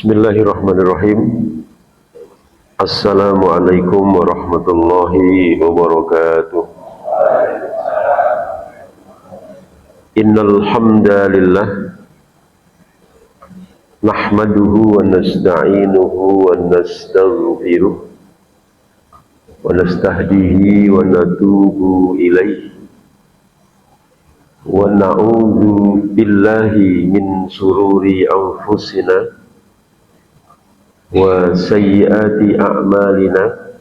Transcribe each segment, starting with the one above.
Bismillahirrahmanirrahim. Assalamualaikum warahmatullahi wabarakatuh. Innal hamdalillah nahmaduhu wa nasta'inuhu wa nastaghfiruh wa nastahdihi wa natubu ilaihi wa na'udzu billahi min sururi anfusina wa sayyiati a'malina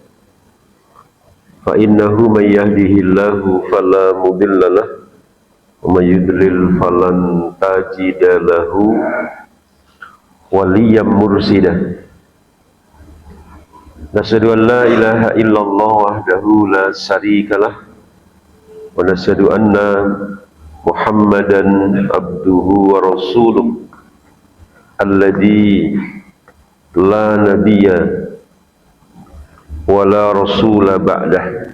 fa innahu may yahdihillahu fala mudhillalah wa may yudlil falan tajida lahu waliyyam mursyida. Nasyhadu an la ilaha illallah wahdahu la syarikalah wa nasyhadu anna Muhammadan abduhu wa rasuluh alladzi la nabiyya wa la rasula ba'dah.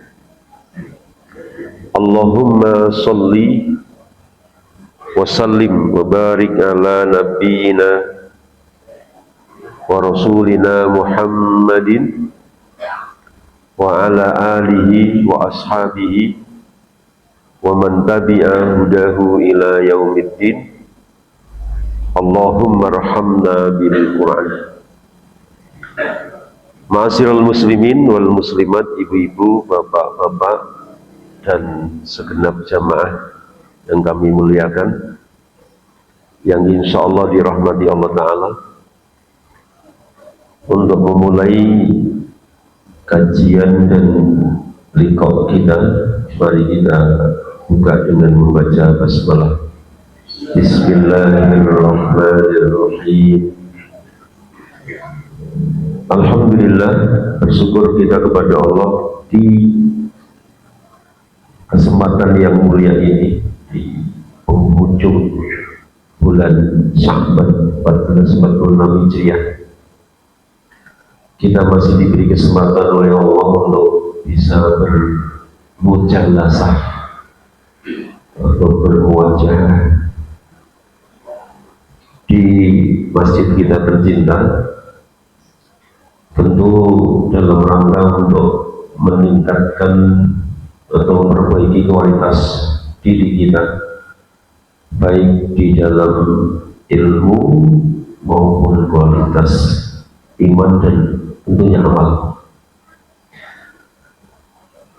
Allahumma salli wa sallim wa barik ala nabiyyina wa rasulina Muhammadin wa ala alihi wa ashabihi wa man tabi'a hudahu ila yaumiddin. Allahumma rahamna bil Qur'an. Ma'asyiral muslimin wal muslimat, ibu-ibu, bapak-bapak, dan segenap jamaah yang kami muliakan, yang insya Allah dirahmati Allah Ta'ala. Untuk memulai kajian dan liqa kita, mari kita buka dengan membaca basmalah. Bismillahirrahmanirrahim. Alhamdulillah, bersyukur kita kepada Allah di kesempatan yang mulia ini, di penghujung bulan Sya'ban 1446 Hijriah. Kita masih diberi kesempatan oleh Allah untuk bisa bermujalasah atau bermuajah di masjid kita tercinta, tentu dalam rangka untuk meningkatkan atau memperbaiki kualitas diri kita, baik di dalam ilmu maupun kualitas iman dan tentunya amal.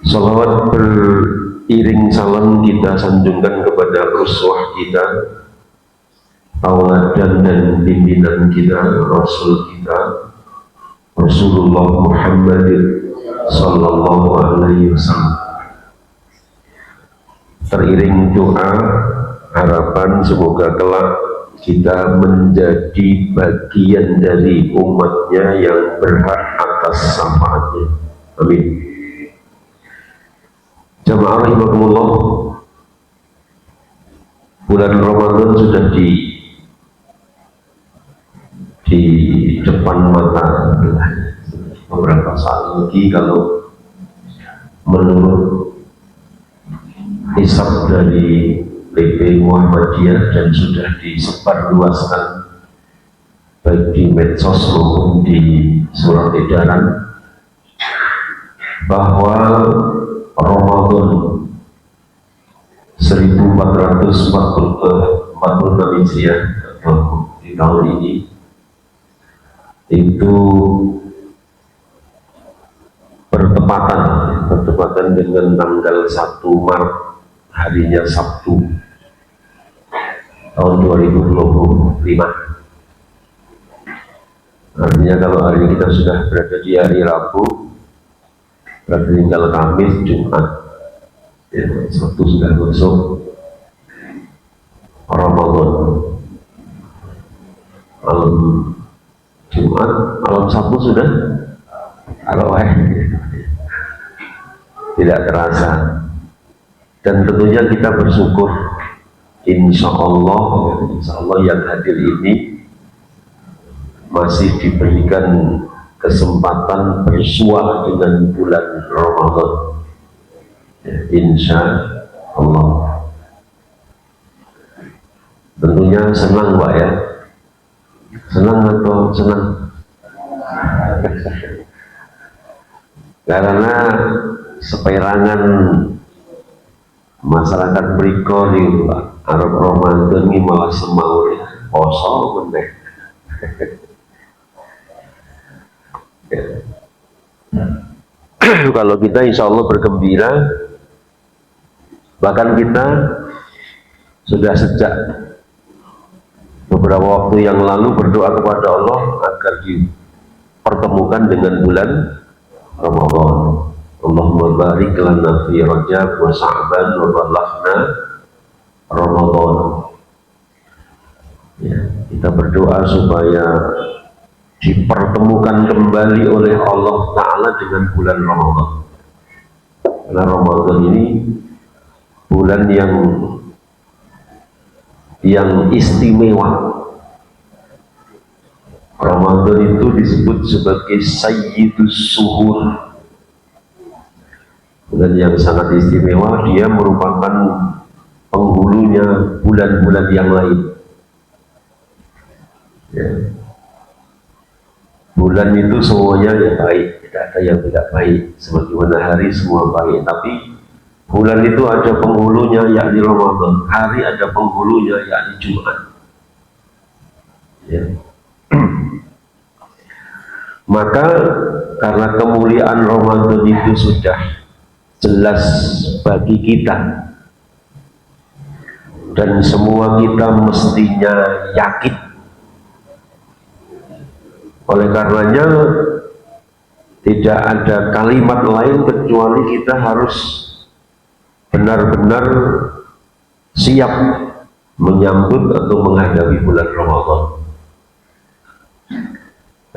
Salawat beriring salam kita sanjungkan kepada uswah kita, tauladan dan pimpinan kita, Rasul kita, Rasulullah Muhammad sallallahu alaihi wasallam. Teriring doa, harapan semoga kelak kita menjadi bagian dari umatnya yang berhak atas syafaatnya. Amin. Jamaah rahimakumullah, bulan Ramadan sudah di depan mata. Beberapa saat lagi, kalau menurut hisab dari PP Muhammadiyah dan sudah disebarluaskan baik di medsos maupun di surat edaran, bahwa Ramadan 1446 Hijriah atau di tahun ini itu bertepatan dengan tanggal 1 Maret, harinya Sabtu tahun 2025. Artinya kalau hari ini kita sudah berada di hari Rabu, berarti tinggal Kamis, Jumat, ya, Sabtu sudah masuk Ramadan. Malam Jumat, malam Sabtu sudah tarawih. Tidak terasa. Dan tentunya kita bersyukur, insya Allah yang hadir ini masih diberikan kesempatan bersua dengan bulan Ramadan, ya, insya Allah. Tentunya senang Pak ya, Senang atau senang? Karena seperangan masyarakat beriko di Arab Ramadan ini malah semau ya poso meneh. Kalau kita insya Allah bergembira, bahkan kita sudah sejak beberapa waktu yang lalu berdoa kepada Allah agar dipertemukan dengan bulan Ramadan. Allahumma barik lana fi Rajab wa Sa'ban wa balaghna Ramadan. Ya, kita berdoa supaya dipertemukan kembali oleh Allah Ta'ala dengan bulan Ramadan. Karena Ramadan ini bulan yang istimewa. Ramadan itu disebut sebagai Sayyidus Suhur, bulan yang sangat istimewa. Dia merupakan penghulunya bulan-bulan yang lain ya. Bulan itu semuanya ya baik, tidak ada yang tidak baik, sebagaimana hari semua baik, tapi bulan itu ada penghulunya yakni Ramadan, hari ada penghulunya yakni Jumat ya. Maka karena kemuliaan Ramadan itu sudah jelas bagi kita dan semua kita mestinya yakin, oleh karenanya tidak ada kalimat lain kecuali kita harus benar-benar siap menyambut atau menghadapi bulan Ramadan.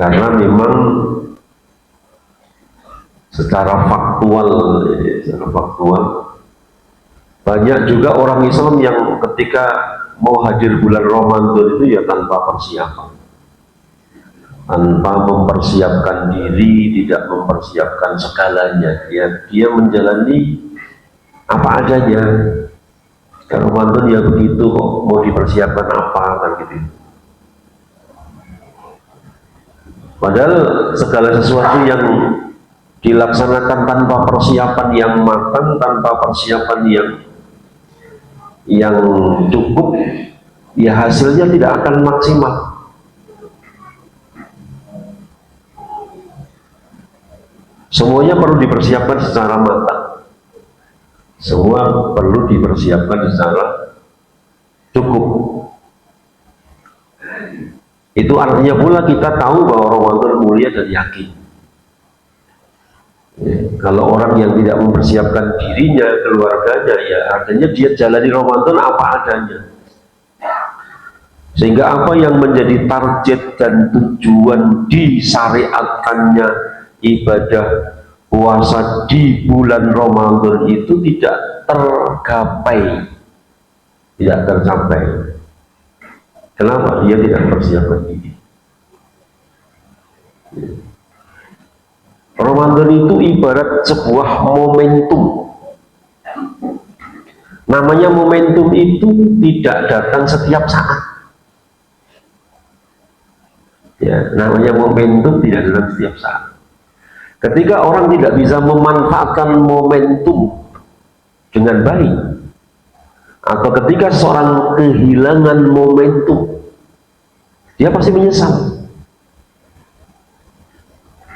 Karena memang secara faktual banyak juga orang Islam yang ketika mau hadir bulan Ramadan itu ya tanpa persiapan, tanpa mempersiapkan diri, tidak mempersiapkan segalanya. Dia menjalani apa adanya. Kalau Ramadan ya begitu kok, mau dipersiapkan apa kan gitu. Padahal segala sesuatu yang dilaksanakan tanpa persiapan yang matang, tanpa persiapan yang cukup, ya hasilnya tidak akan maksimal. Semuanya perlu dipersiapkan secara matang, semua perlu dipersiapkan secara cukup. Itu artinya pula kita tahu bahwa Ramadan mulia dan yakin. Ya, kalau orang yang tidak mempersiapkan dirinya, keluarganya, ya artinya dia jalani Ramadan apa adanya. Sehingga apa yang menjadi target dan tujuan disyariatkannya ibadah puasa di bulan Ramadan itu tidak tergapai, tidak tercapai. Kenapa? Dia tidak persiapkan diri. Ramadan itu ibarat sebuah momentum. Namanya momentum itu tidak datang setiap saat. Ya, namanya momentum tidak datang setiap saat. Ketika orang tidak bisa memanfaatkan momentum dengan baik, atau ketika seorang kehilangan momentum, dia pasti menyesal.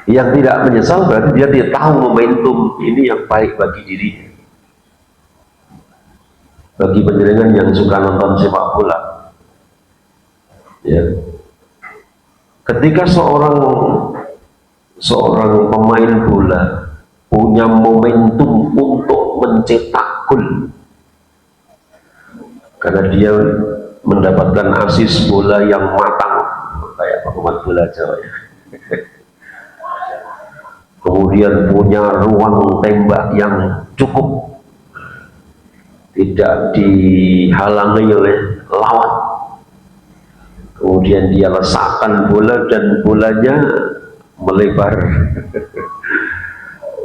Yang tidak menyesal berarti dia tidak tahu momentum ini yang baik bagi dirinya. Bagi penjenengan yang suka nonton sepak bola, ya, ketika seorang pemain bola punya momentum untuk mencetak gol, karena dia mendapatkan asis bola yang matang kayak pemain bola Jawa ya. Kemudian punya ruang tembak yang cukup, tidak dihalangi oleh lawan. Kemudian dia letakkan bola dan bolanya melebar.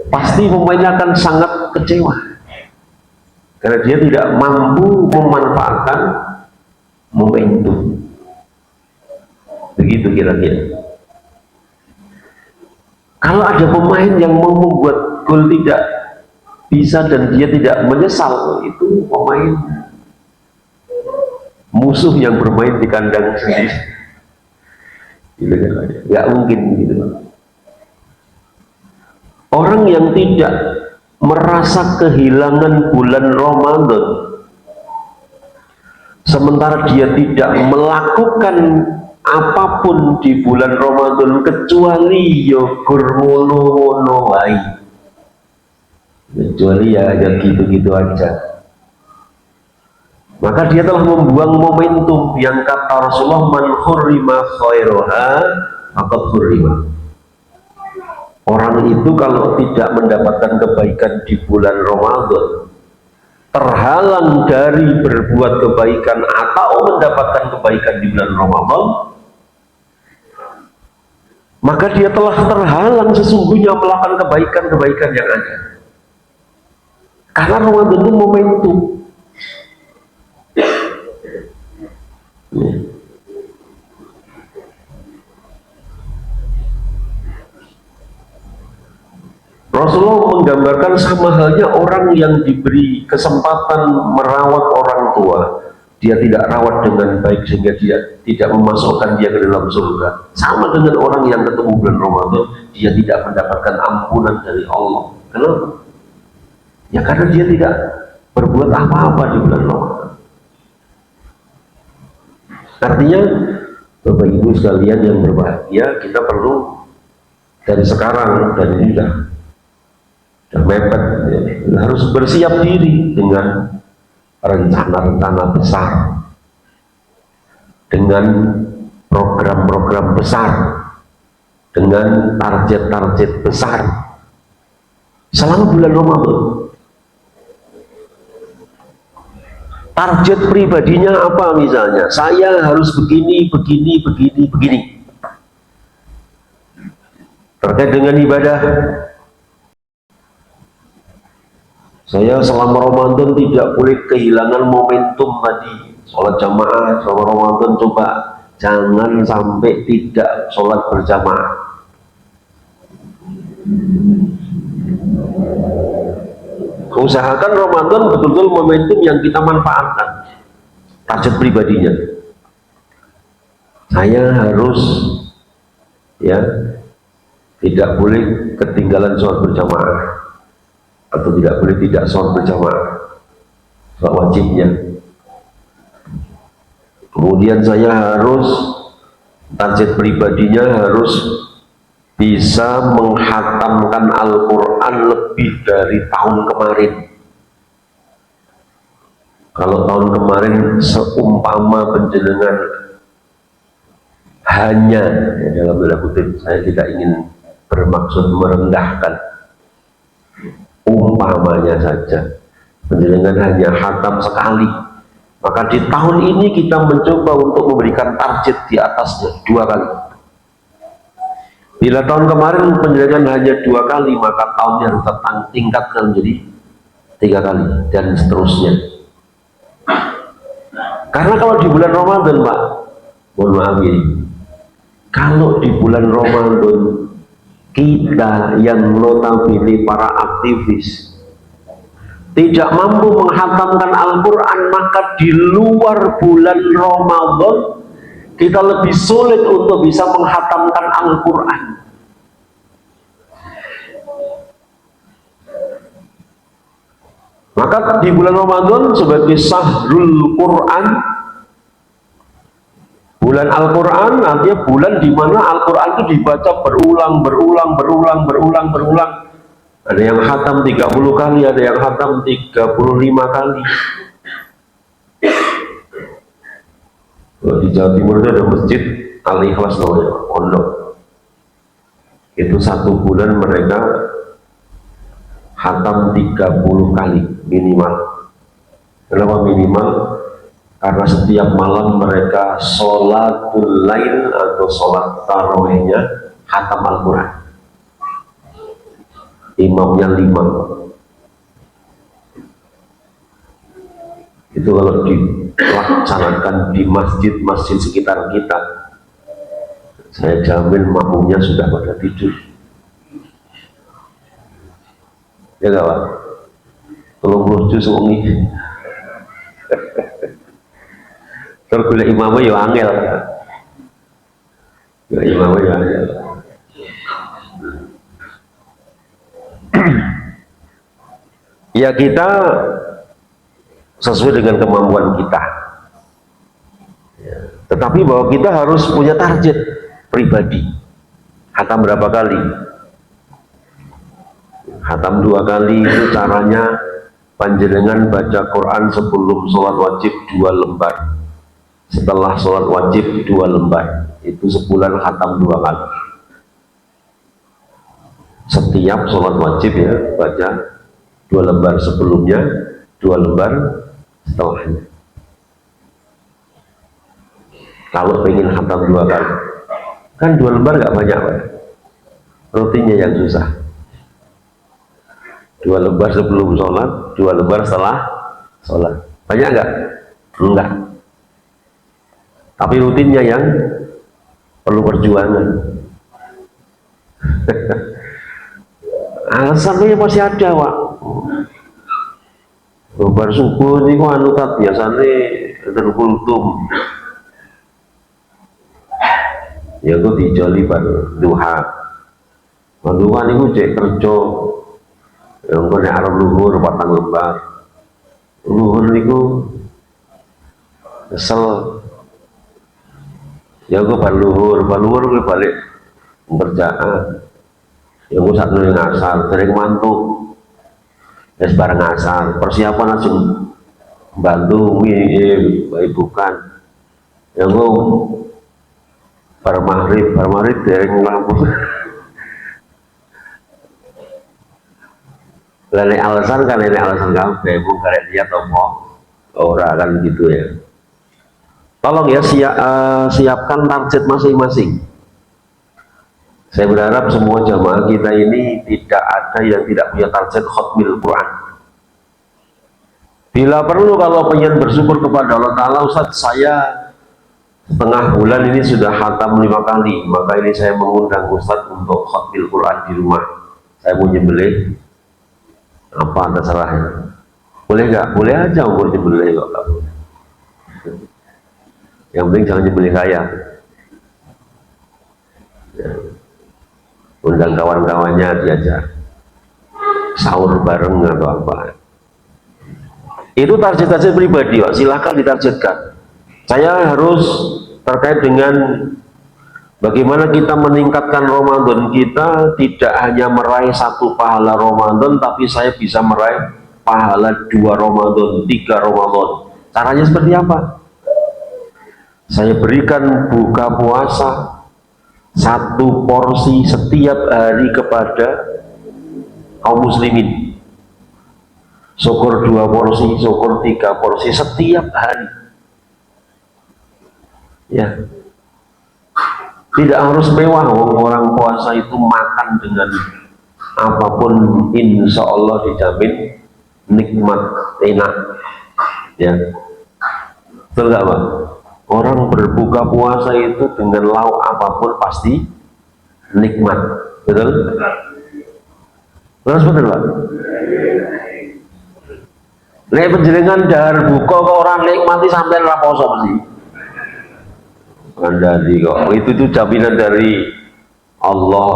Pasti pemainnya akan sangat kecewa karena dia tidak mampu memanfaatkan momentum. Begitu begitu kira-kira. Kalau ada pemain yang mau membuat gol tidak bisa dan dia tidak menyesal, itu pemain musuh yang bermain di kandang sendiri. Gitu kan? Nggak mungkin gitu. Orang yang tidak merasa kehilangan bulan Ramadan, sementara dia tidak melakukan apapun di bulan Ramadan kecuali yogur ngono-ngono wae, kecuali ya gitu-gitu aja, maka dia telah membuang momentum yang kata Rasulullah, man hurrima khairoha faqad hurrima. Orang itu kalau tidak mendapatkan kebaikan di bulan Ramadan, terhalang dari berbuat kebaikan atau mendapatkan kebaikan di bulan Ramadan, maka dia telah terhalang sesungguhnya melakukan kebaikan-kebaikan yang ada. Karena Ramadan itu momentum. Rasulullah menggambarkan sama halnya orang yang diberi kesempatan merawat orang tua, dia tidak rawat dengan baik sehingga dia tidak memasukkan dia ke dalam surga. Sama dengan orang yang ketemu bulan Ramadan, dia tidak mendapatkan ampunan dari Allah. Kenapa? Ya karena dia tidak berbuat apa-apa di bulan Ramadan. Artinya, Bapak Ibu sekalian yang berbahagia, kita perlu dari sekarang, dan ini sudah mepet, ya, harus bersiap diri dengan rencana-rencana besar, dengan program-program besar, dengan target-target besar selama bulan Ramadan. Target pribadinya apa misalnya? Saya harus begini, begini, begini, begini. Terkait dengan ibadah, saya selama Ramadan tidak boleh kehilangan momentum tadi. Sholat jamaah selama Ramadan, coba jangan sampai tidak sholat berjamaah. Usahakan Ramadan betul-betul momentum yang kita manfaatkan. Target pribadinya, saya harus ya tidak boleh ketinggalan sholat berjamaah, atau tidak boleh tidak sholat berjamaah, sholat wajibnya. Kemudian saya harus, target pribadinya harus bisa menghatamkan Al-Quran lebih dari tahun kemarin. Kalau tahun kemarin seumpama penjenengan hanya, ya dalam tanda kutip, saya tidak ingin bermaksud merendahkan, umpamanya saja penjenengan hanya hatam sekali, maka di tahun ini kita mencoba untuk memberikan target di atasnya 2 kali. Bila tahun kemarin penjenengan hanya 2 kali, maka tahunnya harus tingkatkan menjadi 3 kali dan seterusnya. Karena kalau di bulan Ramadan, Pak, mohon maaf ini, kalau di bulan Ramadan kita yang notabene para aktivis tidak mampu menghatamkan Al-Quran, maka di luar bulan Ramadan kita lebih sulit untuk bisa menghatamkan Al-Quran. Maka di bulan Ramadan sebagai Syahrul Quran, bulan Al-Quran, artinya bulan di mana Al-Quran itu dibaca berulang. Ada yang khatam 30 kali, ada yang khatam 35 kali. Di Jawa Timur itu ada masjid Al-Ikhlas namanya, pondok. Itu 1 bulan mereka khatam 30 kali minimal. Kenapa minimal? Karena setiap malam mereka sholatul lail atau sholat tarawihnya khatam Al-Quran. Imamnya 5. Itu kalau dilaksanakan di masjid-masjid sekitar kita, Saya jamin makmumnya sudah pada tidur. Ya nggak Pak? 30 juz wengi. Terus golek imamnya ya angel. Ya imamnya ya angel. Ya kita sesuai dengan kemampuan kita. Ya. Tetapi bahwa kita harus punya target pribadi. Hatam berapa kali? Hatam 2 kali itu caranya panjenengan baca Quran sebelum sholat wajib 2 lembar. Setelah sholat wajib 2 lembar. Itu sebulan hatam 2 kali. Setiap sholat wajib ya baca 2 lembar sebelumnya, 2 lembar setelahnya. Kalau pengen hatam 2 kali, kan 2 lembar gak banyak Pak. Rutinnya yang susah. 2 lembar sebelum sholat, 2 lembar setelah sholat. Banyak nggak? Enggak. Tapi rutinnya yang perlu perjuangan. Alasannya masih ada Pak. Lembar subuh ini kok anu tak biasanya terkultum. Ya itu dijoli pada duha. Duha ini cek kerja. Yang kau nek arep luhur 4 lembar. Luhur niku kesel. Ya kau baluhur gue balik kerjaan. Ya gue saat nuli ngasar, sering mantuk. Ya bareng ngasar, persiapan langsung bantu bukan. Ya gue bar maghrib dereng lampu. Lele alasan kan lele alasan kamu bebuk kalian lihat ora kan gitu ya. Tolong ya siapkan target masing-masing. Saya berharap semua jamaah kita ini tidak ada yang tidak punya target khotmil Quran. Bila perlu kalau pengen bersyukur kepada Allah Ta'ala, Ustaz saya setengah bulan ini sudah khatam 5 kali, maka ini saya mengundang Ustaz untuk khotmil Quran di rumah. Saya mau nyembelih apa ada salahnya? Boleh nggak? Boleh aja umur nyembelih kok nggak boleh. Yang penting jangan nyembelih kaya. Ya. Undang kawan-kawannya diajak sahur bareng atau apa. Itu target-target pribadi Pak, silahkan ditargetkan. Saya harus terkait dengan bagaimana kita meningkatkan Ramadan kita, tidak hanya meraih 1 pahala Ramadan, tapi saya bisa meraih pahala 2 Ramadan, 3 Ramadan. Caranya seperti apa? Saya berikan buka puasa 1 porsi setiap hari kepada kaum muslimin. Syukur 2 porsi, syukur 3 porsi setiap hari. Ya. Tidak harus mewah, orang puasa itu makan dengan apapun insya Allah dijamin nikmat, enak. Ya. Betul nggak Pak? Orang berbuka puasa itu dengan lauk apapun pasti nikmat. Betul? Terus betul Pak? Nek penjelingan dahar buka kok orang nikmati sampai raposo pasti. Dari kok itu jaminan dari Allah.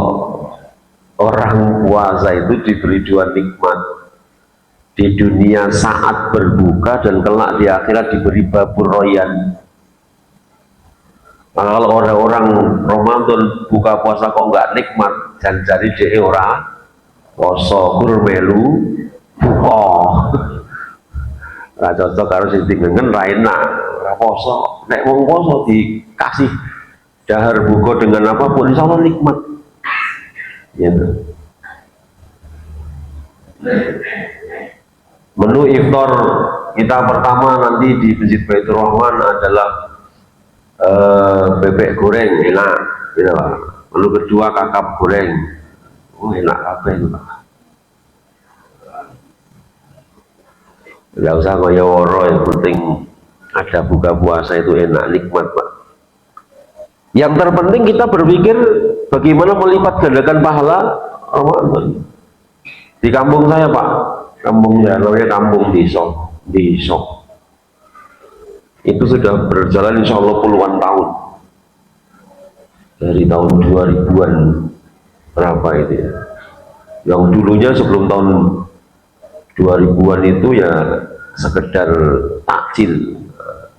Orang puasa itu diberi 2 nikmat di dunia saat berbuka dan kelak di akhirat diberi babur royan. Maka kalau orang Ramadan buka puasa kok nggak nikmat, dan jadi dia orang poso kurmelu buka. Nah, cocok harus ditinggalkan raina poso. Nek wong poso dikasih dahar buka dengan apapun insya Allah nikmat. Gitu. Menu iftar kita pertama nanti di Masjid Baitur Rahman adalah bebek goreng enak, gitu Pak. Menu kedua kakap goreng, enak apa itu Pak? Nggak usah kaya woro, yang penting ada buka puasa itu enak, nikmat Pak. Yang terpenting kita berpikir bagaimana melipat gandakan pahala Ramadan. Di kampung saya Pak, kampungnya namanya kampung Desa. Itu sudah berjalan insya Allah puluhan tahun. Dari tahun 2000-an berapa itu ya. Yang dulunya sebelum tahun 2000-an itu ya sekedar takjil.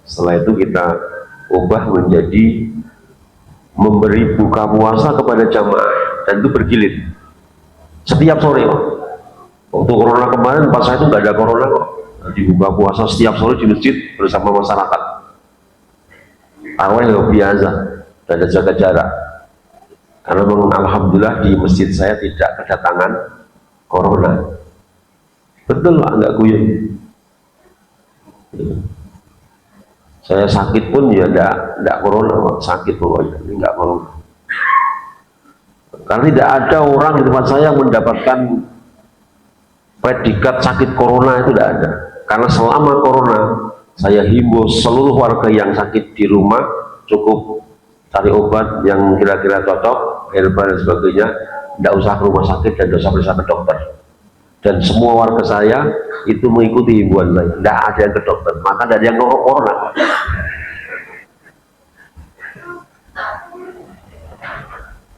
Setelah itu kita ubah menjadi memberi buka puasa kepada jamaah, dan itu bergilir setiap sore Pak. Waktu corona kemarin pas saya itu nggak ada corona kok, dibuka puasa setiap sore di masjid bersama masyarakat. Tarawih yang biasa dan ada jaga jarak, karena alhamdulillah di masjid saya tidak kedatangan corona. Betul Pak, nggak guyon. Saya sakit pun ya enggak corona Pak, sakit pokoknya, ini enggak corona. Karena tidak ada orang di tempat saya yang mendapatkan predikat sakit corona, itu tidak ada. Karena selama corona saya himbau seluruh warga yang sakit di rumah cukup cari obat yang kira-kira cocok, herbal dan sebagainya, tidak usah ke rumah sakit dan tidak usah periksa ke dokter. Dan semua warga saya itu mengikuti himbauan saya, tidak ada yang ke dokter, maka tidak ada yang corona.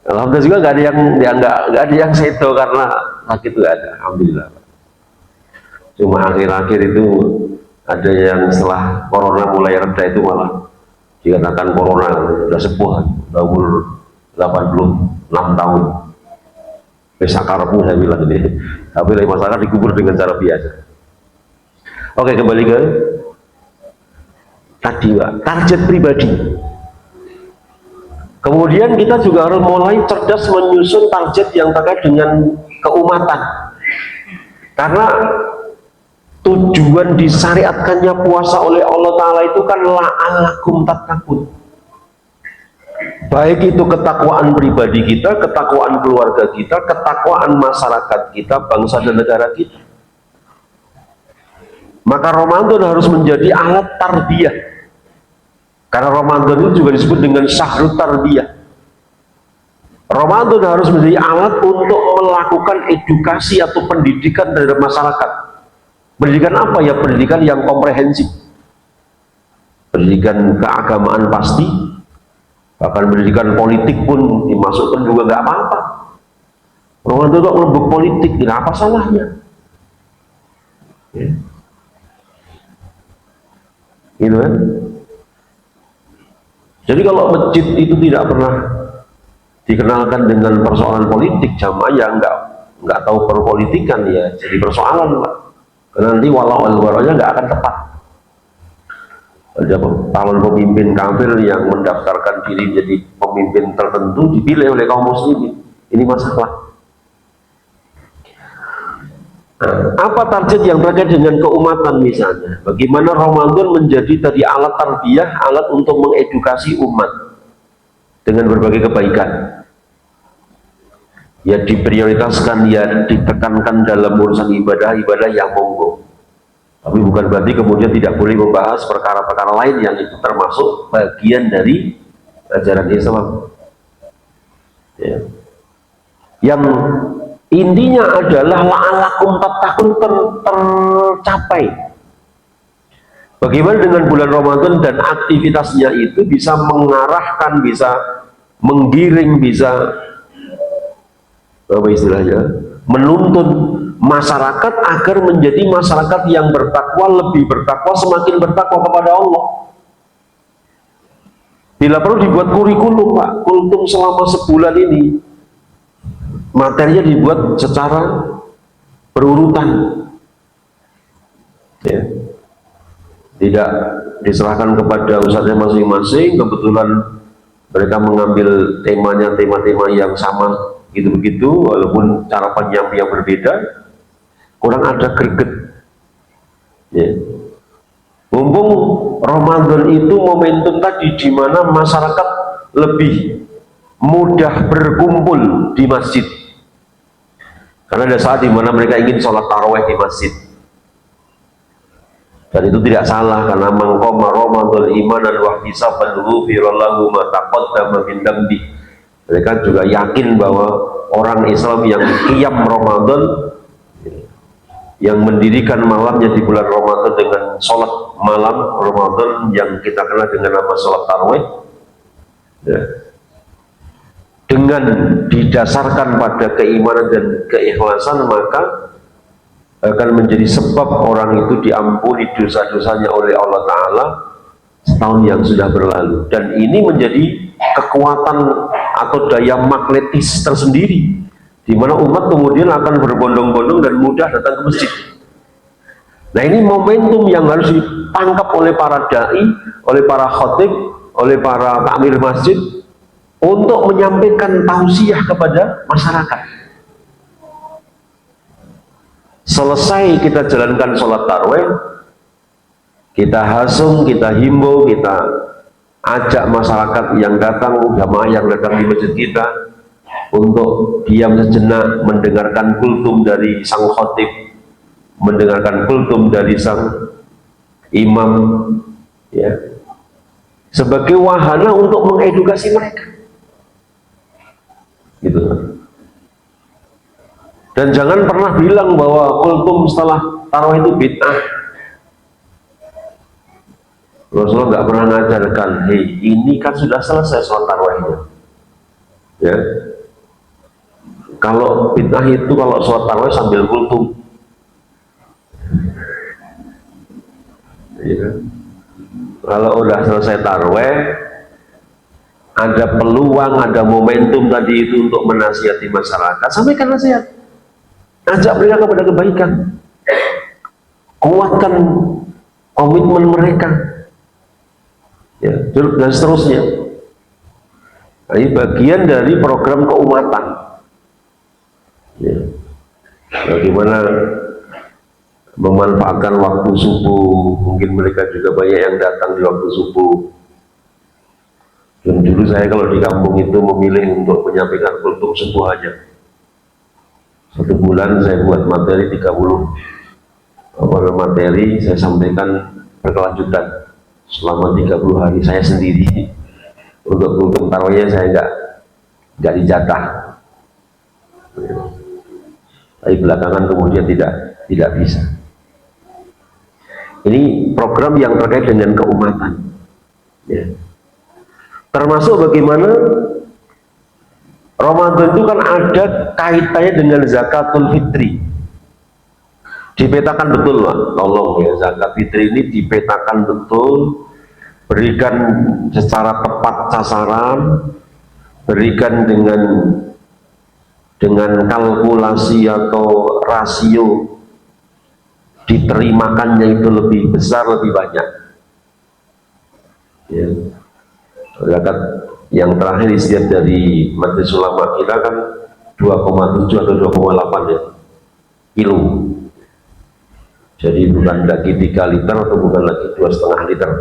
Alhamdulillah juga nggak ada yang seto karena sakit, itu ada, alhamdulillah. Cuma akhir-akhir itu ada yang setelah corona mulai reda itu malah dikatakan corona sudah sepuh, umur 86 tahun. Bisa karepmu saya bilang ini, tapi dari masyarakat dikubur dengan cara biasa. Oke, kembali ke tadi Pak, target pribadi. Kemudian kita juga harus mulai cerdas menyusun target yang terkait dengan keumatan, karena tujuan disyariatkannya puasa oleh Allah Ta'ala itu kan la'allakum tattaqun. Baik itu ketakwaan pribadi kita, ketakwaan keluarga kita, ketakwaan masyarakat kita, bangsa dan negara kita. Maka Ramadan harus menjadi alat tarbiyah, karena Ramadan itu juga disebut dengan syahrut tarbiyah. Ramadan harus menjadi alat untuk melakukan edukasi atau pendidikan terhadap masyarakat. Pendidikan apa ya? Pendidikan yang komprehensif, pendidikan keagamaan pasti, bahkan pendidikan politik pun dimasukkan juga nggak apa-apa. Ramadan kok melebur politik, tidak apa salahnya ya. Gitu kan? Jadi kalau masjid itu tidak pernah dikenalkan dengan persoalan politik, jamaah ya nggak tahu perpolitikan ya, jadi persoalan Pak. Karena nanti walau al-waranya nggak akan tepat. Ada calon pemimpin kafir yang mendaftarkan diri menjadi pemimpin tertentu dipilih oleh kaum muslimin, ini masalah. Apa target yang terkait dengan keumatan misalnya? Bagaimana Ramadan menjadi tadi alat tarbiyah, alat untuk mengedukasi umat dengan berbagai kebaikan. Ya diprioritaskan, ya ditekankan dalam urusan ibadah-ibadah yang monggo. Tapi bukan berarti kemudian tidak boleh membahas perkara-perkara lain yang itu termasuk bagian dari ajaran Islam. Ya. Yang intinya adalah la'allakum tattaqun tercapai. Bagaimana dengan bulan Ramadan dan aktivitasnya itu bisa mengarahkan, bisa menggiring, bisa apa istilahnya, menuntun masyarakat agar menjadi masyarakat yang bertakwa, lebih bertakwa, semakin bertakwa kepada Allah. Bila perlu dibuat kurikulum Pak, kurikulum selama sebulan ini materinya dibuat secara berurutan ya. Tidak diserahkan kepada ustadznya masing-masing, kebetulan mereka mengambil temanya tema-tema yang sama gitu-begitu, walaupun cara penyampaian yang berbeda, kurang ada greget ya. Mumpung Ramadan itu momentum tadi di mana masyarakat lebih mudah berkumpul di masjid, karena ada saat di mana mereka ingin sholat taraweh di masjid, dan itu tidak salah, karena mangkoma Ramadan imanan wa ihtisaban ghufira lahu ma taqaddama min dambi. Mereka juga yakin bahwa orang Islam yang qiyam Ramadan, yang mendirikan malamnya di bulan Ramadan dengan sholat malam Ramadan yang kita kenal dengan nama sholat tarawih, ya, dengan didasarkan pada keimanan dan keikhlasan, maka akan menjadi sebab orang itu diampuni dosa-dosanya oleh Allah Ta'ala setahun yang sudah berlalu. Dan ini menjadi kekuatan atau daya magnetis tersendiri, di mana umat kemudian akan berbondong-bondong dan mudah datang ke masjid. Nah, ini momentum yang harus ditangkap oleh para da'i, oleh para khatib, oleh para takmir masjid, untuk menyampaikan tausiah kepada masyarakat. Selesai kita jalankan sholat tarawih, kita hasung, kita himbau, kita ajak masyarakat yang datang, jamaah yang datang di masjid kita, untuk diam sejenak mendengarkan kultum dari sang khatib, mendengarkan kultum dari sang imam, ya, sebagai wahana untuk mengedukasi mereka, gitu. Dan jangan pernah bilang bahwa kultum setelah tarawih itu bid'ah. Rasulullah nggak pernah mengajarkan, hei, ini kan sudah selesai sholat tarawihnya, ya. Kalau bid'ah itu kalau sholat tarawih sambil kultum, ya. Kalau udah selesai tarawih, ada peluang, ada momentum tadi itu untuk menasihati masyarakat, sampaikan nasihat, ajak mereka kepada kebaikan, kuatkan komitmen mereka, ya, dan seterusnya. Nah, ini bagian dari program keumatan, ya. Bagaimana memanfaatkan waktu subuh, mungkin mereka juga banyak yang datang di waktu subuh. Dan dulu saya kalau di kampung itu memilih untuk menyampaikan kultum subuh aja. Satu bulan saya buat materi 30 materi, saya sampaikan berkelanjutan selama 30 hari saya sendiri. Untuk kultum tarawihnya saya nggak dijatah, tapi belakangan kemudian tidak bisa. Ini program yang terkait dengan keumatan, ya. Termasuk bagaimana Ramadan itu kan ada kaitannya dengan zakatul fitri. Dipetakan betul, Pak. Tolong ya, zakat fitri ini dipetakan betul, berikan secara tepat sasaran, berikan dengan kalkulasi atau rasio, diterimakannya itu lebih besar, lebih banyak, ya. Zakat yang terakhir istiad dari Majelis Ulama kita kan 2,7 atau 2,8 ya, kilo. Jadi bukan lagi 3 liter atau bukan lagi 2,5 liter.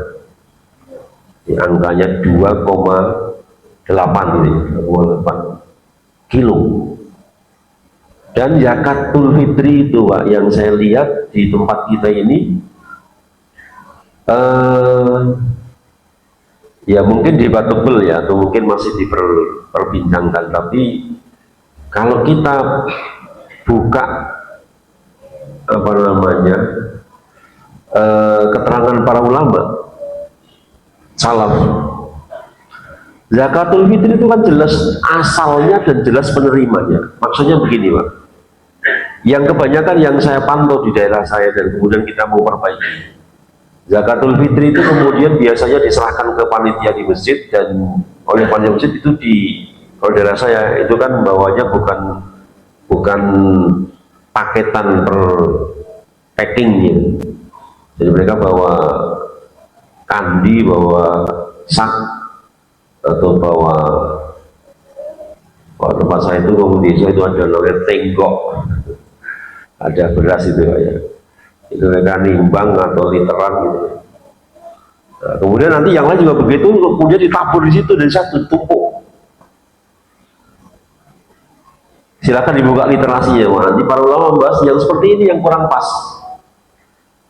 Angkanya 2,8 ini, 2,8 kilo. Dan zakatul fitri itu, Pak, yang saya lihat di tempat kita ini, ya mungkin debatable ya, atau mungkin masih diperbincangkan, tapi kalau kita buka apa namanya keterangan para ulama salaf, zakatul fitri itu kan jelas asalnya dan jelas penerimanya. Maksudnya begini, Pak, yang kebanyakan yang saya pantau di daerah saya dan kemudian kita mau perbaiki, zakatul fitri itu kemudian biasanya diserahkan ke panitia di masjid, dan oleh panitia masjid itu kalau daerah saya itu kan bawanya bukan paketan per packingnya. Jadi mereka bawa kandi, bawa sak, atau bawa, kalau tempat saya itu di desa itu ada namanya tenggok, ada beras itu ya. Itu mereka nimbang atau literan gitu. Nah, kemudian nanti yang lain juga begitu, kemudian ditabur di situ dari satu tumpuk. Silakan dibuka literasinya, nanti para ulama membahas yang seperti ini yang kurang pas.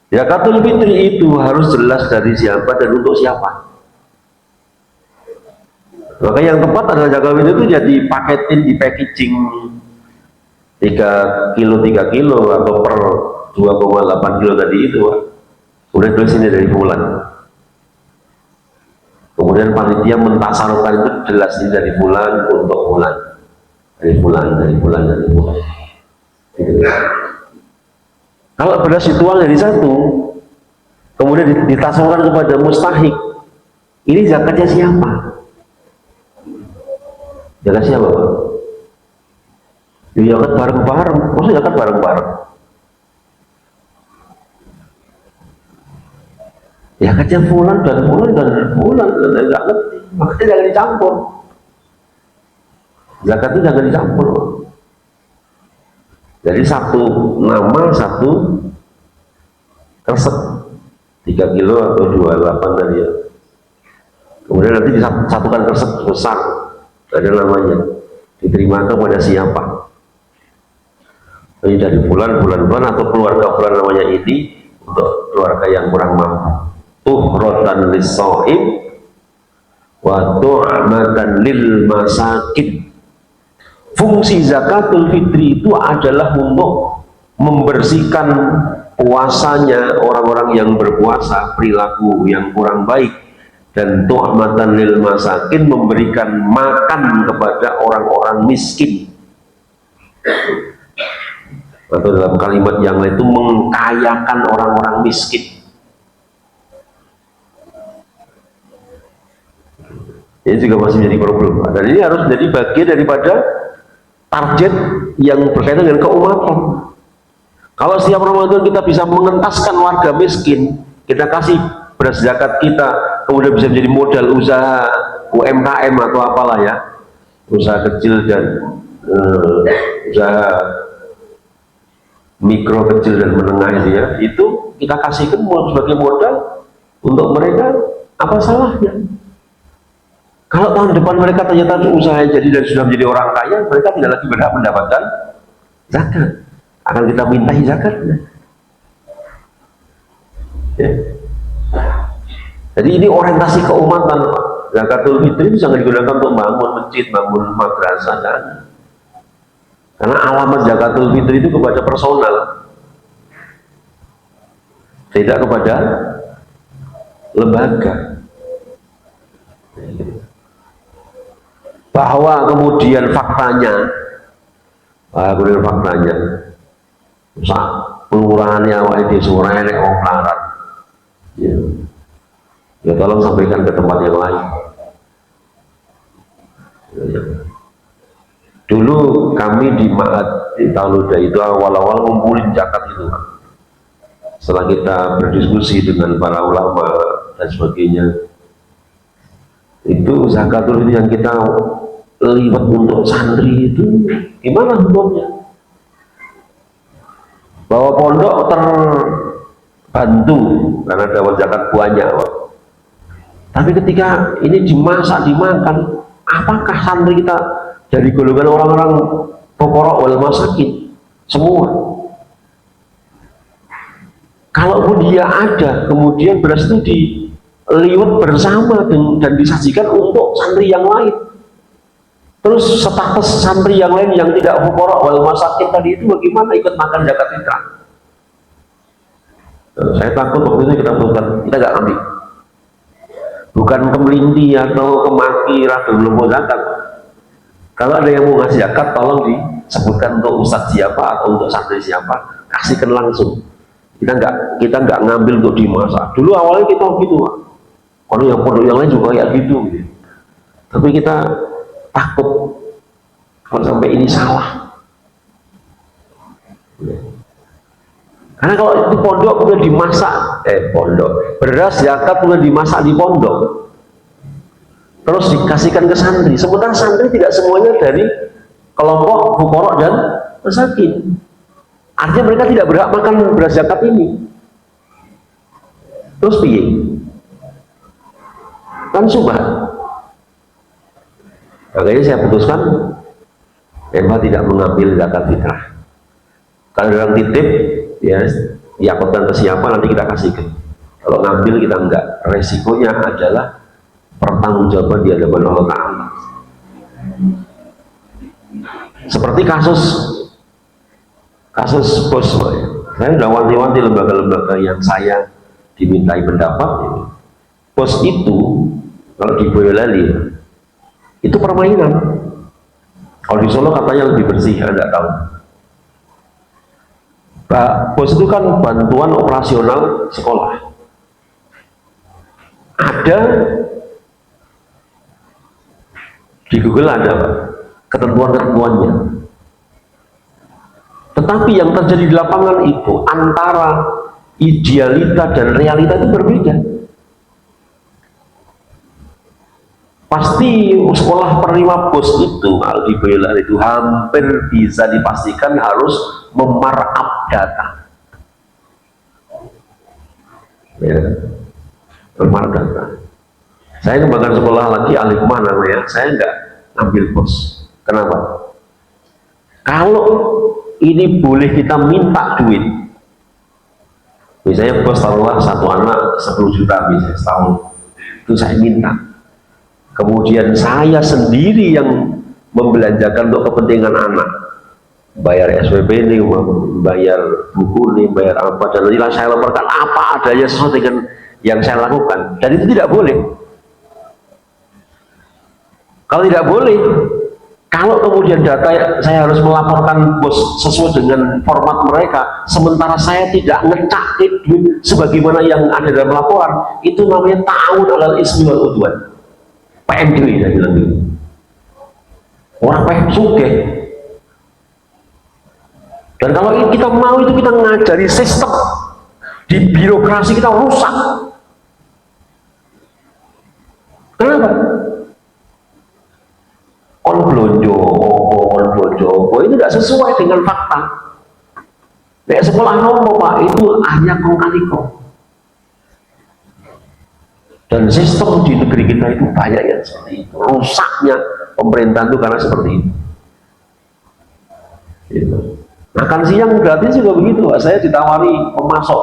Zakatul fitri itu harus jelas dari siapa dan untuk siapa. Maka yang tepat adalah zakatul fitri itu jadi paketin, di packaging 3 kilo 3 kilo atau per 2,8 kilo tadi itu, Pak. Udah tulis ini dari bulan. Kemudian panitia mentasarufkan itu jelas ini dari bulan untuk bulan, dari bulan, dari bulan, dari bulan. Gitu. Kalau beras dituang dari satu, kemudian ditasarufkan kepada mustahik, ini zakatnya siapa? Zakat siapa, Pak? Zakat bareng-bareng, maksudnya zakat bareng-bareng. Zakatnya bulan dan bulan dan bulan, nggak ngerti, makanya jangan dicampur. Zakat itu jangan dicampur. Jadi satu nama, satu kresek 3 kilo atau 28 tadi ya. Kemudian nanti disatukan kresek besar, ada namanya, diterima kepada siapa. Ini dari bulan atau keluarga bulan namanya ini, untuk keluarga yang kurang mampu. Tuhratan lis-shaim wa tu'matan lil masakin. Fungsi zakatul fitri itu adalah untuk membersihkan puasanya orang-orang yang berpuasa, perilaku yang kurang baik, dan tu'matan lil masakin, memberikan makan kepada orang-orang miskin, atau dalam kalimat yang lain itu mengkayakan orang-orang miskin. Ini juga masih menjadi problem, dan ini harus menjadi bagian daripada target yang berkaitan dengan keumatan. Kalau setiap Ramadan kita bisa mengentaskan warga miskin, kita kasih beras zakat kita, kemudian bisa menjadi modal usaha UMKM atau apalah ya, usaha kecil dan usaha mikro, kecil dan menengah itu ya, itu kita kasihkan sebagai modal untuk mereka, apa salahnya? Kalau tahun depan mereka ternyata usaha jadi dan sudah menjadi orang kaya, mereka tidak lagi berhak mendapatkan zakat, akan kita mintai zakatnya ya. Jadi ini orientasi keumatan. Zakatul fitri itu jangan digunakan untuk bangun masjid, bangun madrasah, kan? Karena alamat zakatul fitri itu kepada personal, tidak kepada lembaga. Bahwa kemudian faktanya, pengurangannya awal di suara enek larat, ya tolong sampaikan ke tempat yang lain. Dulu kami di Ma'ad di Taluda itu awal-awal ngumpulin zakat itu, setelah kita berdiskusi dengan para ulama dan sebagainya, itu zakatul fitri yang kita liwat untuk santri itu gimana hukumnya? Bahwa pondok terbantu karena dapat zakat banyak, Pak. Tapi ketika ini dimasak, dimakan, apakah santri kita dari golongan orang-orang fuqara wal masakin semua? Kalaupun dia ada, kemudian beras itu diliwat bersama dan disajikan untuk santri yang lain, terus status santri yang lain yang tidak fuqara wal masakin tadi itu bagaimana ikut makan zakat fitrah? Saya takut waktu itu kita nggak ambil, bukan kemelinti atau kemaki rada belum mau zakat. Kalau ada yang mau ngasih zakat, tolong disebutkan untuk ustadz siapa atau untuk santri siapa, kasihkan langsung. Kita nggak ngambil untuk dimasak. Dulu awalnya kita gitu, Pak. Kalau yang pondok yang lain juga kayak gitu. Tapi kita takut kalau sampai ini salah. Karena kalau itu pondok kemudian dimasak, beras zakat kemudian dimasak di pondok, terus dikasihkan ke santri, sementara santri tidak semuanya dari kelompok fuqara dan masakin. Artinya mereka tidak berhak makan beras zakat ini. Terus piye? Kan subhat. Makanya saya putuskan MH tidak mengambil zakat fitrah. Kalau orang titip, ya yakutkan ke siapa nanti kita kasihkan. Kalau ngambil kita enggak, resikonya adalah pertanggungjawaban di hadapan Allah Ta'ala. Seperti kasus bos, saya sudah wanti-wanti lembaga-lembaga yang saya dimintai pendapat ini. Bos itu kalau di Boyolali itu permainan. Kalau di Solo katanya lebih bersih, Anda tahu. Pak bos itu kan bantuan operasional sekolah. Ada di Google ada ketentuan-ketentuannya. Tetapi yang terjadi di lapangan itu antara idealita dan realita itu berbeda. Pasti sekolah penerima bos itu kalau di Boyolali itu hampir bisa dipastikan harus memarkup data. Ya, memarkup data. Saya kembangkan sekolah lagi Al-Hikmah namanya, saya nggak ambil bos. Kenapa? Kalau ini boleh kita minta duit, misalnya bos taruhlah satu anak 10 juta misalnya setahun, itu saya minta. Kemudian saya sendiri yang membelanjakan untuk kepentingan anak, bayar SPP ini, bayar buku ini, bayar apa, dan nantilah saya laporkan apa adanya sesuai dengan yang saya lakukan. Dan itu tidak boleh. Kalau tidak boleh, kalau kemudian data saya harus melaporkan bos sesuai dengan format mereka, sementara saya tidak ngecak duit sebagaimana yang ada dalam laporan, itu namanya ta'awun 'alal ismi wal udwan. PMD saya bilang gitu. Orang pengen sugih. Dan kalau kita mau itu kita ngajari sistem di birokrasi kita rusak. Kenapa? Kon blonjo itu tidak sesuai dengan fakta. Nek sekolah nopo Pak itu hanya kong kali kong. Dan sistem di negeri kita itu banyak yang seperti itu. Rusaknya pemerintahan itu karena seperti itu. Gitu. Makan siang gratis juga begitu. Saya ditawari pemasok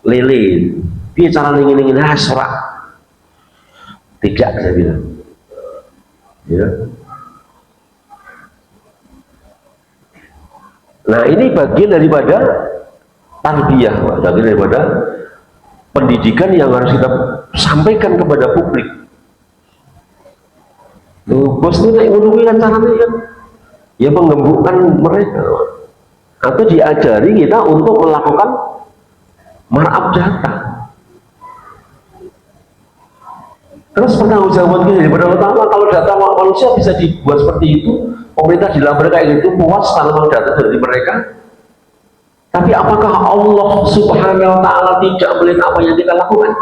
lele. Dia cara ingin serak. Tidak, saya bilang. Ya. Nah ini bagian daripada tarbiyah, bagian daripada pendidikan yang harus kita sampaikan kepada publik. Bos ini naik menunggukan caranya ya menggembukkan mereka, atau diajari kita untuk melakukan markup data. Terus pertanggungjawaban kita daripada utama, kalau data manusia bisa dibuat seperti itu, pemerintah dilamar kayak gitu puas kalau data dari mereka. Tapi apakah Allah Subhanahu wa Ta'ala tidak melihat apa yang kita lakukan?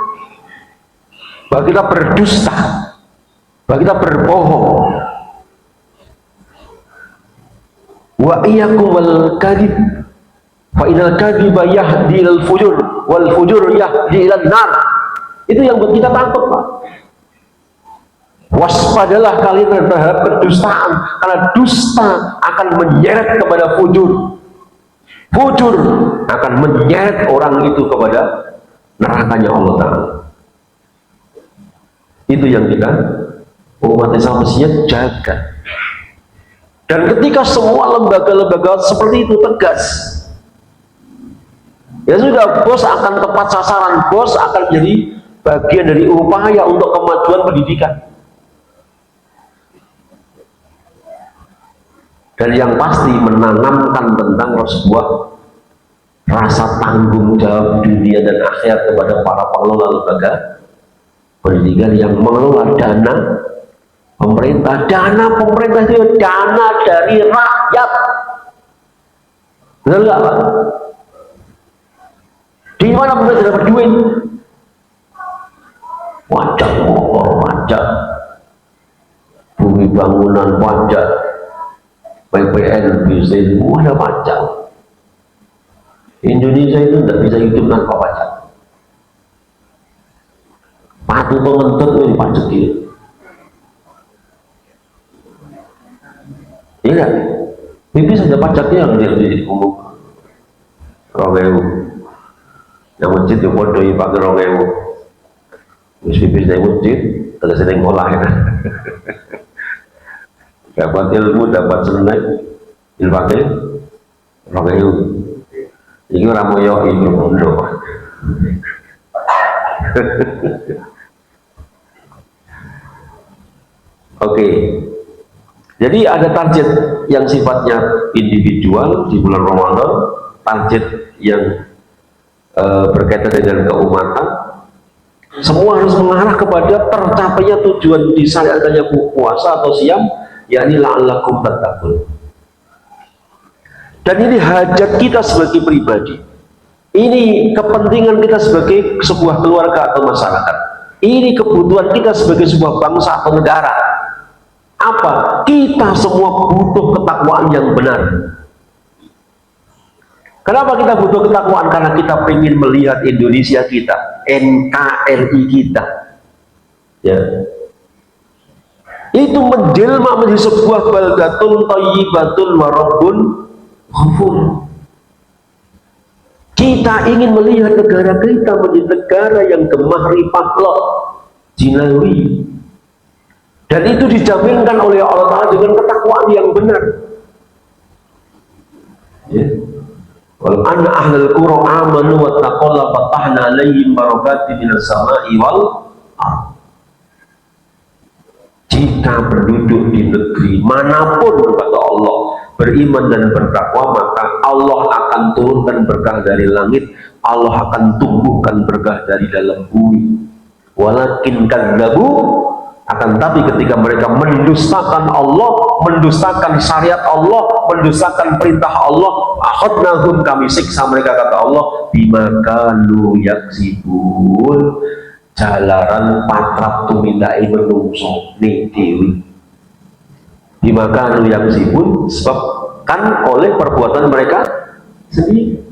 Bahwa kita berdusta, bahwa kita berbohong. Wa iyyakum wal kadhib, fa inal kadhiba yahdi ilal fujur, wal fujur yahdi ilan nar. Itu yang buat kita takut, Pak. Waspadalah kalian terhadap kedustaan, karena dusta akan menyeret kepada fujur. Fujur akan menyeret orang itu kepada nerakanya Allah Ta'ala. Itu yang kita umat Islam mestinya jaga. Dan ketika semua lembaga-lembaga seperti itu tegas, ya sudah, bos akan tepat sasaran, bos akan jadi bagian dari upaya untuk kemajuan pendidikan. Dan yang pasti menanamkan tentang sebuah rasa tanggung jawab dunia dan akhirat kepada para pengelola lembaga pendidikan yang mengelola dana pemerintah. Dana pemerintah itu dana dari rakyat. Benar nggak, Pak? Di mana pemerintah dapat duit? Pajak motor, pajak bumi bangunan, pajak PPN, bisnis, ada pajak. Indonesia itu tidak bisa hidup tanpa pajak. Patuh pengentut ini pajak dia. Iya, ini saja pajaknya yang dia diumumkan. Romewu. masjid yo padha iki Pak 2000. Wis pipis nang masjid, terus ning olah ya. Dapat ilmu, dapat seneng, ilmu 2000. Iki ora moyo iki bondo. Oke. Jadi ada target yang sifatnya individual di bulan Ramadan, target yang berkaitan dengan keumatan. Semua harus mengarah kepada tercapainya tujuan disyariatkannya puasa atau siam, yakni la'allakum tattaqun. Dan ini hajat kita sebagai pribadi. Ini kepentingan kita sebagai sebuah keluarga atau masyarakat. Ini kebutuhan kita sebagai sebuah bangsa atau negara. Apa? Kita semua butuh ketakwaan yang benar. Kenapa kita butuh ketakwaan? Karena kita ingin melihat Indonesia kita, NKRI kita, ya, itu menjelma menjadi sebuah baldatun thayyibatun wa rabbun ghafur. Kita ingin melihat negara kita menjadi negara yang gemah ripah jinawi. Dan itu dijaminkan oleh Allah Ta'ala dengan ketakwaan yang benar. Ya. Wal anna ahlul qura amanu wa taqalla fatahna alaihim barakatin minas sama'i wal ardh. Jika penduduk di negeri manapun kata Allah beriman dan bertakwa, maka Allah akan turunkan berkah dari langit, Allah akan tumbuhkan berkah dari dalam bumi. Walakin kadzabu, akan tapi ketika mereka mendustakan Allah, mendustakan syariat Allah, mendustakan perintah Allah, akhadnahum, kami siksa mereka kata Allah, bima kanu yaksibun, jalaran patrap tumindai menungso ning dewi. Bima kanu yaksibun, sebabkan oleh perbuatan mereka sendiri.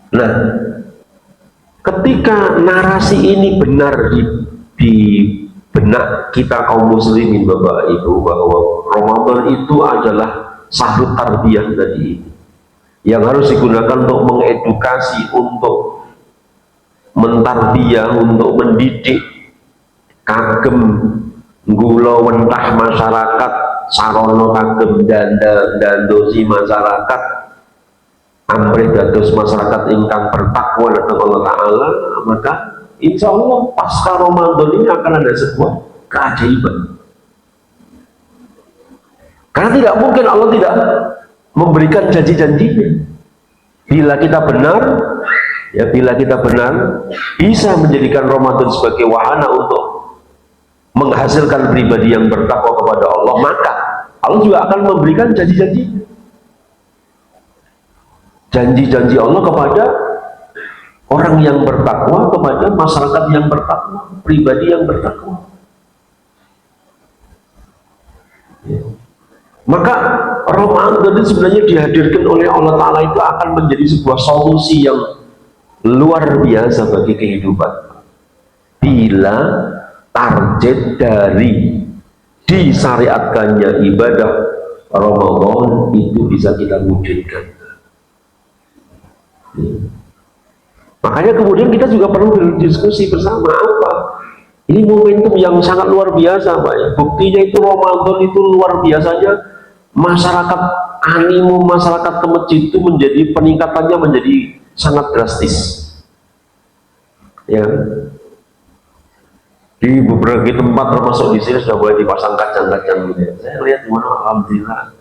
Nah, ketika narasi ini benar di benak kita kaum muslimin Bapak Ibu, bahwa Ramadan itu adalah sahrut tarbiyah tadi yang harus digunakan untuk mengedukasi, untuk mentarbiyah, untuk mendidik kagem gula wentah masyarakat, sarono kagem dandosi masyarakat, amrih dados masyarakat ingkang bertakwa datang Allah Ta'ala, maka insya Allah pasca Ramadan ini akan ada sebuah keajaiban. Karena tidak mungkin Allah tidak memberikan janji-janjinya. Bila kita benar, ya bila kita benar bisa menjadikan Ramadan sebagai wahana untuk menghasilkan pribadi yang bertakwa kepada Allah, maka Allah juga akan memberikan janji-janjinya. Janji-janji Allah kepada orang yang bertakwa, kepada masyarakat yang bertakwa, pribadi yang bertakwa. Ya. Maka Ramadan itu sebenarnya dihadirkan oleh Allah Ta'ala itu akan menjadi sebuah solusi yang luar biasa bagi kehidupan. Bila target dari disyariatkannya ibadah Ramadan itu bisa kita wujudkan. Makanya kemudian kita juga perlu berdiskusi bersama, apa ini momentum yang sangat luar biasa Pak ya. Buktinya itu Ramadan itu luar biasanya masyarakat, animo masyarakat ke masjid itu menjadi peningkatannya menjadi sangat drastis ya. Di beberapa tempat termasuk di sini sudah mulai dipasang kacang-kacang gitu ya. Saya lihat di mana, alhamdulillah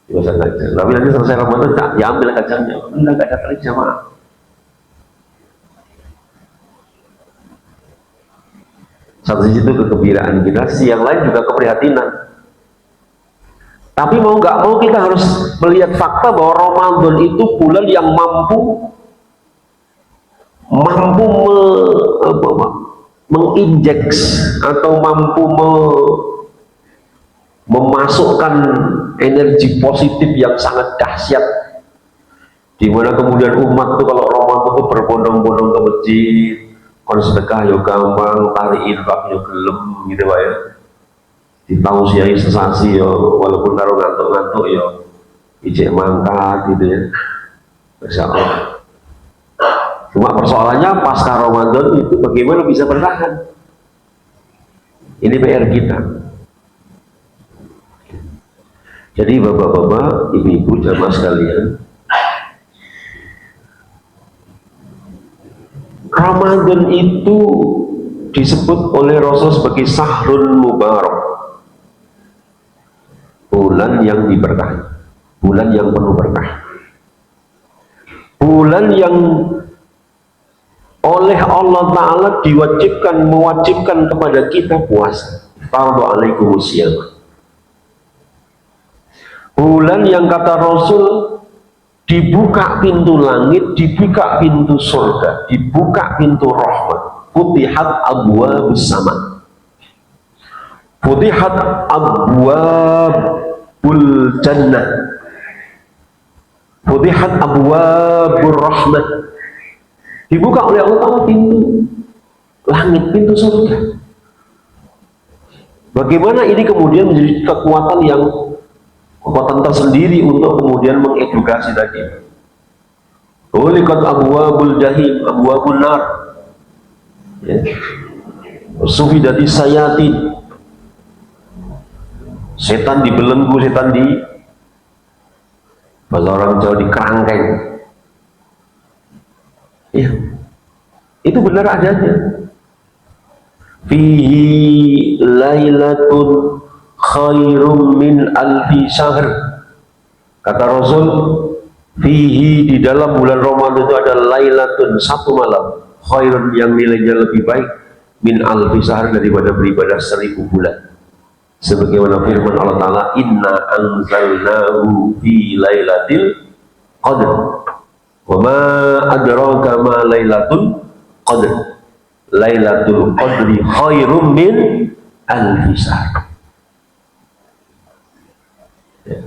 dipasang kacang. Tapi nanti selesai Ramadan tak diambil kacangnya, enggak ada kali jamaah. Satu sisi itu kegembiraan kita, sisi yang lain juga keprihatinan. Tapi mau nggak mau kita harus melihat fakta bahwa Ramadan itu bulan yang mampu menginjeks atau mampu memasukkan energi positif yang sangat dahsyat, di mana kemudian umat itu kalau Ramadan itu berbondong-bondong ke masjid, kon sedekah yo gampang, tarik infak yo gelem gitu Pak ya. Ditausiahi sesasi yo, walaupun karo ngantuk-ngantuk yo ijek mangkat gitu ya. Insya Allah. Cuma persoalannya pasca Ramadan itu bagaimana bisa bertahan. Ini PR kita. Jadi bapak-bapak, ibu-ibu, jamaah sekalian, Ramadan itu disebut oleh Rasul sebagai Sahrul Mubarak, bulan yang diberkahi, bulan yang penuh berkah, bulan yang oleh Allah Ta'ala mewajibkan kepada kita puasa. Fardhu alaikumusiyam. Bulan yang kata Rasul dibuka pintu langit, dibuka pintu surga, dibuka pintu rahmat. Futihat abwabus sama, futihat abwabul jannah, futihat abwabur rahmat. Dibuka oleh Allah Ta'ala pintu langit, pintu surga. Bagaimana ini kemudian menjadi kekuatan tersendiri untuk kemudian mengedukasi tadi. Ulikat abwabul jahim, abwabun nar, ya. Sufidati sayatin, setan dibelenggu, setan di bahasa orang Jawa dikerangkeng. Ya, itu benar adanya. Fihi lailatun khairum min alfi syahr. Kata Rasul, fihi, di dalam bulan Ramadan itu ada lailatun, satu malam, khairun, yang nilainya lebih baik, min alfi syahr, daripada beribadah 1000 bulan. Sebagaimana firman Allah Ta'ala, inna anzalnahu fi lailatul qadr. Wa ma adraka ma lailatul qadr. Lailatul qadri khairum min alfi syahr. Ya.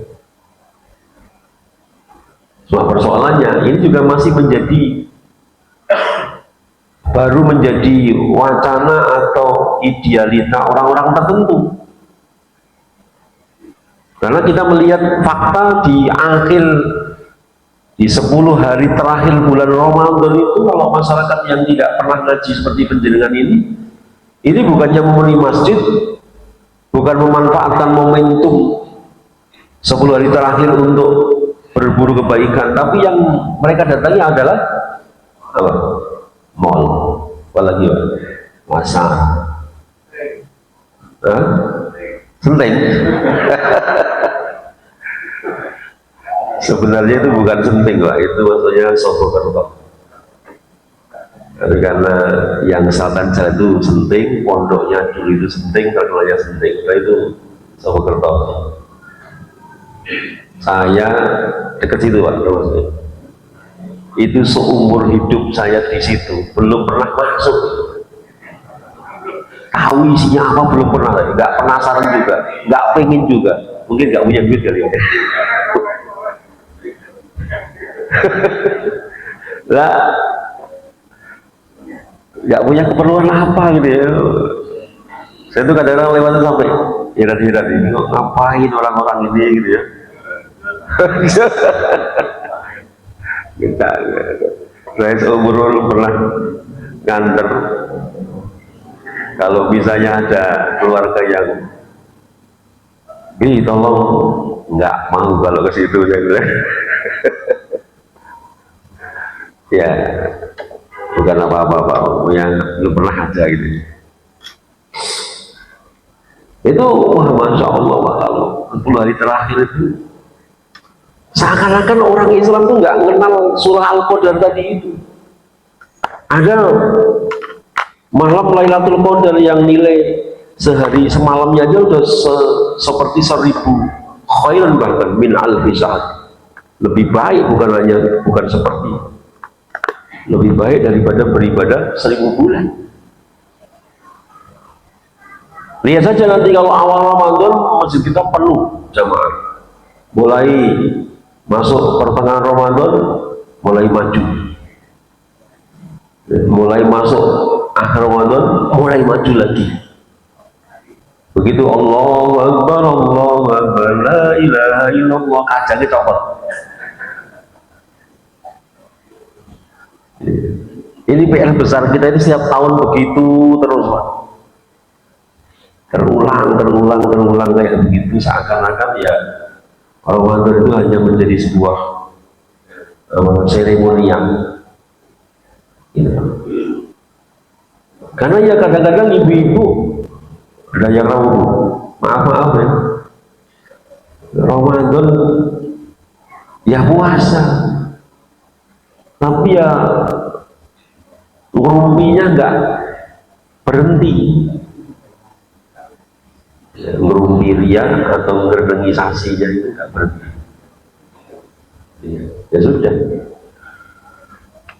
Cuma persoalannya ini juga masih baru menjadi wacana atau idealita orang-orang tertentu. Karena kita melihat fakta di 10 hari terakhir bulan Ramadan itu, kalau masyarakat yang tidak pernah ngaji seperti penjenengan ini bukannya memenuhi masjid, bukan memanfaatkan momentum 10 hari terakhir untuk berburu kebaikan, tapi yang mereka datangi adalah apa? Mall, apalagi pasar, Senteng. Sebenarnya itu bukan Senteng, Pak, itu maksudnya Sobokerto. Tapi karena yang selatan jalan itu Senteng, pondoknya dulu itu Senteng, terkenalnya Senteng, nah itu Sobokerto. Saya dekat situ, Pak, maksudnya. Itu seumur hidup saya di situ belum pernah masuk. Tahu isinya apa belum pernah, nggak penasaran juga, nggak pengen juga, mungkin nggak punya duit kali ya. Lah, nggak punya keperluan apa gitu ya. Saya tuh kadang-kadang lewat sampai heran-heran, ini ngapain orang-orang ini gitu ya. Kita, saya seumur pernah nganter. Kalau misalnya ada keluarga yang, tolong, nggak mau kalau ke situ, ya bukan apa-apa, Pak, yang belum pernah aja gitu. Itu wah, masya Allah, Pak, kalau 10 hari terakhir itu seakan-akan orang Islam tuh nggak mengenal surah Al-Qadar tadi itu. Ada malam Lailatul Qadar yang nilai sehari semalamnya aja udah seperti 1000 khairan, bahkan min alfi syahr. Lebih baik, bukan seperti, lebih baik daripada beribadah 1000 bulan. Lihat saja nanti kalau awal Ramadan masjid kita penuh jamaah, mulai masuk pertengahan Ramadan mulai maju, mulai masuk akhir Ramadan mulai maju lagi. Begitu Allahu Akbar, la ilaha illallah, kacangnya copot. Ini PR besar kita ini setiap tahun begitu terus Pak. Terulang kayak begitu, seakan-akan ya Ramadan itu hanya menjadi sebuah seremonial gitu. Karena ya kadang-kadang ibu-ibu ada yang ragu, maaf ya, Ramadan ya puasa, tapi ya ngerumpinya nggak berhenti, ya, ngerumpi ria atau ngerdengisasinya itu nggak berhenti. Ya sudah.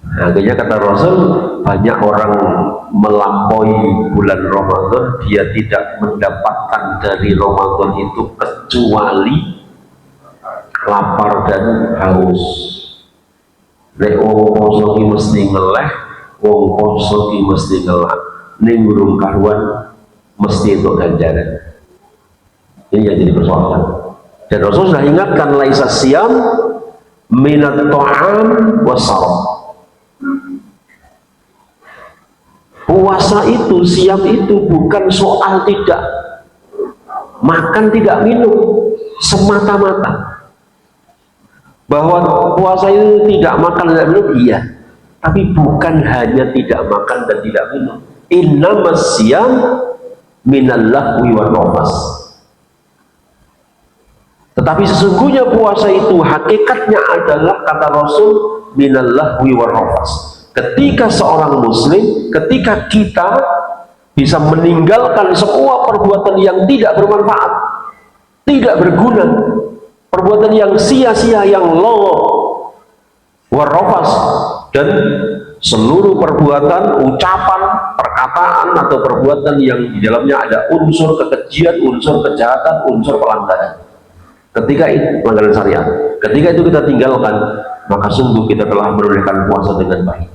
Nah, akhirnya kata Rasul, banyak orang melampaui bulan Ramadan, dia tidak mendapatkan dari Ramadan itu kecuali lapar dan haus. Nek wong poso ki mesti ngeleh, wong poso ki mesti ngelak. Ning urung karuan mesti itu ganjaran. Ini yang jadi persoalan. Dan Rasul sudah ingatkan, laisa siyam minat ta'am wasarab. Puasa itu, siam itu bukan soal tidak makan, tidak minum semata-mata. Bahwa puasa itu tidak makan, tidak minum, iya. Tapi bukan hanya tidak makan dan tidak minum. Innamas siyam minallahwi wal rafas. Tetapi sesungguhnya puasa itu hakikatnya adalah, kata Rasul, minallahwi wal rafas. Ketika seorang muslim, ketika kita bisa meninggalkan semua perbuatan yang tidak bermanfaat, tidak berguna, perbuatan yang sia-sia, yang lowong, warrofas, dan seluruh perbuatan, ucapan, perkataan atau perbuatan yang di dalamnya ada unsur kekejian, unsur kejahatan, unsur pelanggaran. Ketika itu pelanggaran syariat, ketika itu kita tinggalkan, maka sungguh kita telah menunaikan puasa dengan baik.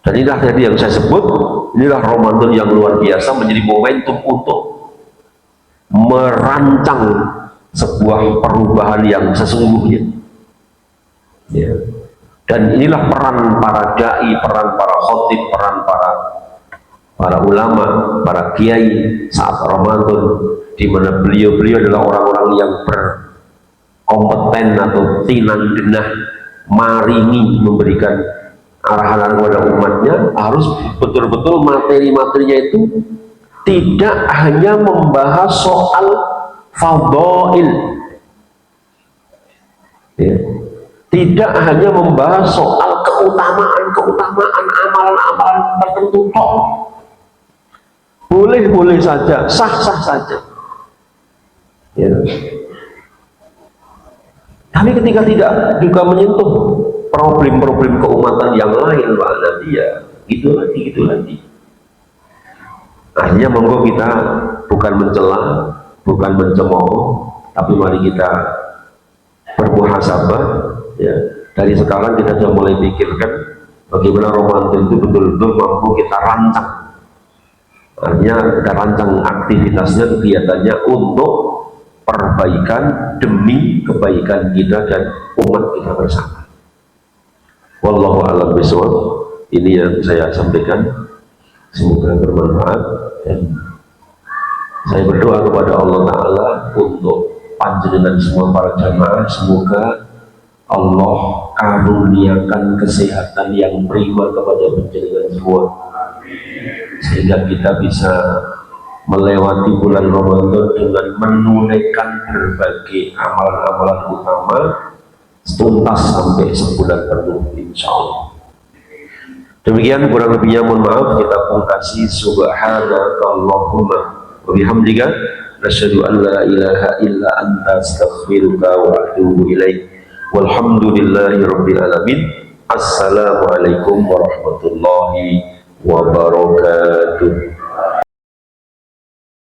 Dan inilah tadi yang saya sebut, inilah Ramadan yang luar biasa, menjadi momentum untuk merancang sebuah perubahan yang sesungguhnya. Ya. Dan inilah peran para dai, peran para khotib, peran para ulama, para kiai saat Ramadan, di mana beliau-beliau adalah orang-orang yang berkompeten atau tinang denah maringi memberikan arahan kepada umatnya. Harus betul-betul materi-materinya itu tidak hanya membahas soal fadhail, ya. Tidak hanya membahas soal keutamaan amalan-amalan tertentu. Boleh-boleh saja, sah-sah saja, ya. Tapi ketika tidak juga menyentuh problem-problem keumatan yang lain, Pak, nanti ya gitu lagi. Akhirnya monggo kita bukan mencela, bukan mencemooh, tapi mari kita bermuhasabah, ya. Dari sekarang kita sudah mulai pikirkan bagaimana Ramadan itu betul-betul mampu kita rancang. Artinya kita rancang aktivitasnya, kegiatannya untuk perbaikan demi kebaikan kita dan umat kita bersama. Wallahu a'lam bishawab. Ini yang saya sampaikan, semoga bermanfaat, dan saya berdoa kepada Allah Ta'ala untuk panjenengan semua para jamaah, semoga Allah karuniakan kesehatan yang prima kepada panjenengan semua, sehingga kita bisa melewati bulan Ramadan dengan menunaikan berbagai amalan-amalan utama tuntas sampai sebulan penuh, insya Allah. Demikian kurang lebihnya mohon maaf. Kita pungkasi subhanaka Allahumma wa bihamdika nasyhadu an la ilaha illa anta astaghfiruka wa atubu ilaik. Walhamdulillahi rabbil alamin. Assalamualaikum warahmatullahi wabarakatuh.